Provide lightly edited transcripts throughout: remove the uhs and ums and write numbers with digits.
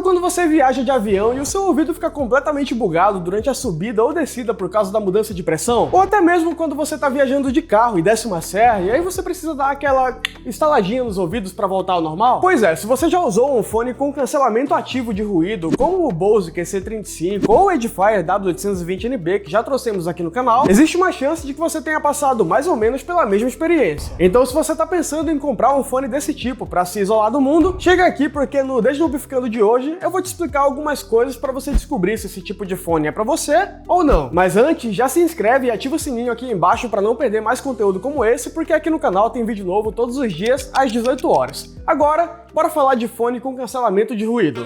quando você viaja de avião e o seu ouvido fica completamente bugado durante a subida ou descida por causa da mudança de pressão, ou até mesmo quando você está viajando de carro e desce uma serra e aí você precisa dar aquela instaladinha nos ouvidos para voltar ao normal? Pois é, se você já usou um fone com cancelamento ativo de ruído, como o Bose QC35 ou o Edifier W820NB, que já trouxemos aqui no canal, existe uma chance de que você tenha passado mais ou menos pela mesma experiência. Então, se você está pensando em comprar um fone desse tipo para se isolar do mundo, chega aqui porque no Deslubrificando de hoje eu vou te explicar algumas coisas para você descobrir se esse tipo de fone é para você ou não. Mas antes, já se inscreve e ativa o sininho aqui embaixo para não perder mais conteúdo como esse, porque aqui no canal tem vídeo novo todos os dias às 18 horas. Agora, bora falar de fone com cancelamento de ruído.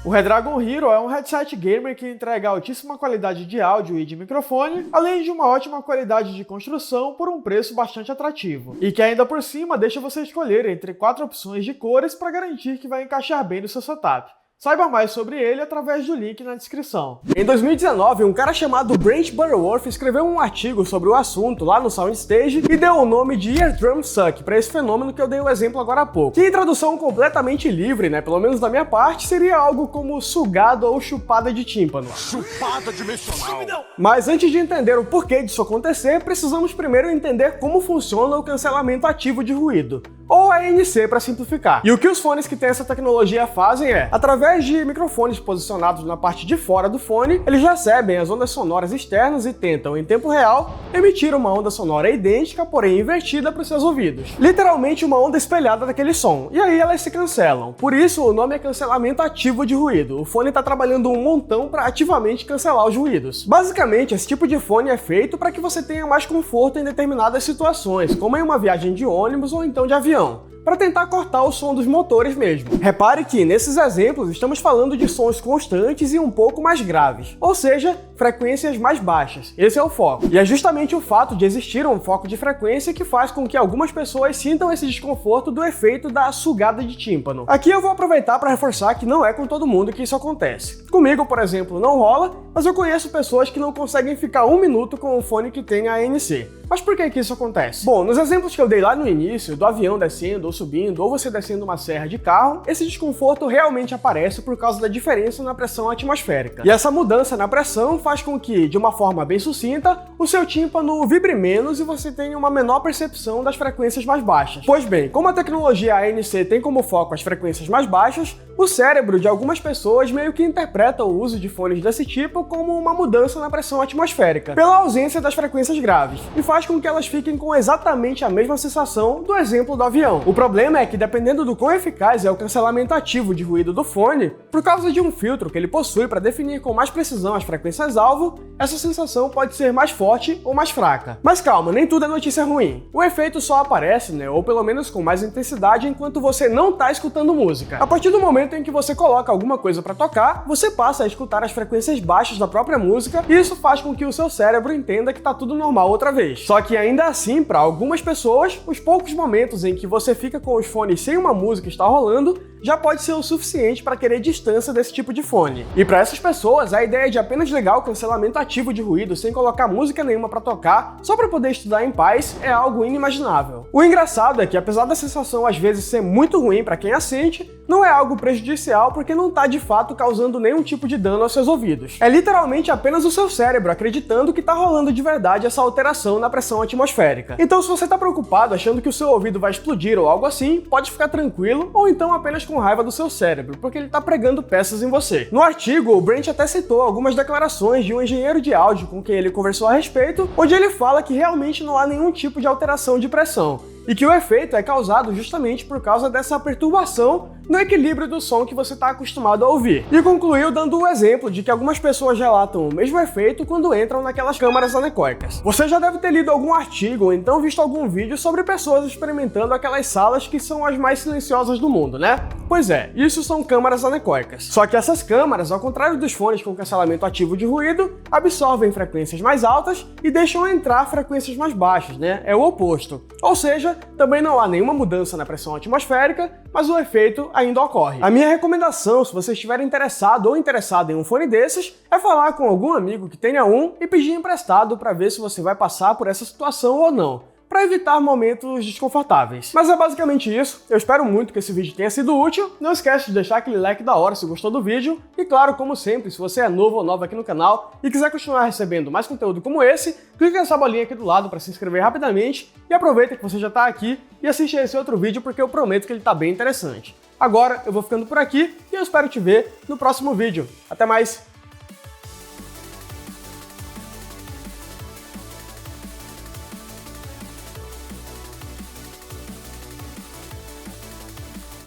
O Redragon Hero é um headset gamer que entrega altíssima qualidade de áudio e de microfone, além de uma ótima qualidade de construção por um preço bastante atrativo, e que ainda por cima deixa você escolher entre 4 opções de cores para garantir que vai encaixar bem no seu setup. Saiba mais sobre ele através do link na descrição. Em 2019, um cara chamado Brent Butterworth escreveu um artigo sobre o assunto lá no SoundStage e deu o nome de Eardrum Suck para esse fenômeno que eu dei o exemplo agora há pouco. Que em tradução completamente livre, pelo menos da minha parte, seria algo como sugado ou chupada de tímpano. Chupada dimensional! Mas antes de entender o porquê disso acontecer, precisamos primeiro entender como funciona o cancelamento ativo de ruído, ou ANC para simplificar. E o que os fones que têm essa tecnologia fazem é, através de microfones posicionados na parte de fora do fone, eles recebem as ondas sonoras externas e tentam, em tempo real, emitir uma onda sonora idêntica, porém invertida para os seus ouvidos. Literalmente uma onda espelhada daquele som, e aí elas se cancelam. Por isso o nome é cancelamento ativo de ruído. O fone está trabalhando um montão para ativamente cancelar os ruídos. Basicamente, esse tipo de fone é feito para que você tenha mais conforto em determinadas situações, como em uma viagem de ônibus ou então de avião, para tentar cortar o som dos motores mesmo. Repare que, nesses exemplos, estamos falando de sons constantes e um pouco mais graves, ou seja, frequências mais baixas. Esse é o foco. E é justamente o fato de existir um foco de frequência que faz com que algumas pessoas sintam esse desconforto do efeito da sugada de tímpano. Aqui eu vou aproveitar para reforçar que não é com todo mundo que isso acontece. Comigo, por exemplo, não rola, mas eu conheço pessoas que não conseguem ficar 1 minuto com um fone que tem ANC. Mas por que isso acontece? Bom, nos exemplos que eu dei lá no início, do avião descendo ou subindo, ou você descendo uma serra de carro, esse desconforto realmente aparece por causa da diferença na pressão atmosférica. E essa mudança na pressão faz com que, de uma forma bem sucinta, o seu tímpano vibre menos e você tenha uma menor percepção das frequências mais baixas. Pois bem, como a tecnologia ANC tem como foco as frequências mais baixas, o cérebro de algumas pessoas meio que interpreta o uso de fones desse tipo como uma mudança na pressão atmosférica, pela ausência das frequências graves, e faz com que elas fiquem com exatamente a mesma sensação do exemplo do avião. O problema é que, dependendo do quão eficaz é o cancelamento ativo de ruído do fone, por causa de um filtro que ele possui para definir com mais precisão as frequências-alvo, essa sensação pode ser mais forte ou mais fraca. Mas calma, nem tudo é notícia ruim. O efeito só aparece, ou pelo menos com mais intensidade, enquanto você não está escutando música. A partir do momento em que você coloca alguma coisa para tocar, você passa a escutar as frequências baixas da própria música, e isso faz com que o seu cérebro entenda que está tudo normal outra vez. Só que ainda assim, para algumas pessoas, os poucos momentos em que você fica com os fones sem uma música estar rolando, já pode ser o suficiente para querer distância desse tipo de fone. E para essas pessoas, a ideia de apenas ligar o cancelamento ativo de ruído sem colocar música nenhuma para tocar, só para poder estudar em paz, é algo inimaginável. O engraçado é que, apesar da sensação às vezes ser muito ruim para quem a sente, não é algo prejudicial porque não está de fato causando nenhum tipo de dano aos seus ouvidos. É literalmente apenas o seu cérebro acreditando que está rolando de verdade essa alteração na pressão atmosférica. Então, se você está preocupado achando que o seu ouvido vai explodir ou algo assim, pode ficar tranquilo, ou então apenas com raiva do seu cérebro, porque ele está pregando peças em você. No artigo, o Brent até citou algumas declarações de um engenheiro de áudio com quem ele conversou a respeito, onde ele fala que realmente não há nenhum tipo de alteração de pressão, e que o efeito é causado justamente por causa dessa perturbação no equilíbrio do som que você está acostumado a ouvir. E concluiu dando o exemplo de que algumas pessoas relatam o mesmo efeito quando entram naquelas câmaras anecoicas. Você já deve ter lido algum artigo ou então visto algum vídeo sobre pessoas experimentando aquelas salas que são as mais silenciosas do mundo, né? Pois é, isso são câmaras anecoicas. Só que essas câmaras, ao contrário dos fones com cancelamento ativo de ruído, absorvem frequências mais altas e deixam entrar frequências mais baixas, É o oposto. Ou seja, também não há nenhuma mudança na pressão atmosférica, mas o efeito ainda ocorre. A minha recomendação, se você estiver interessado ou interessado em um fone desses, é falar com algum amigo que tenha um e pedir emprestado para ver se você vai passar por essa situação ou não. para evitar momentos desconfortáveis. Mas é basicamente isso, eu espero muito que esse vídeo tenha sido útil, não esquece de deixar aquele like da hora se gostou do vídeo, e claro, como sempre, se você é novo ou nova aqui no canal e quiser continuar recebendo mais conteúdo como esse, clique nessa bolinha aqui do lado para se inscrever rapidamente, e aproveita que você já está aqui e assiste a esse outro vídeo porque eu prometo que ele está bem interessante. Agora eu vou ficando por aqui e eu espero te ver no próximo vídeo. Até mais!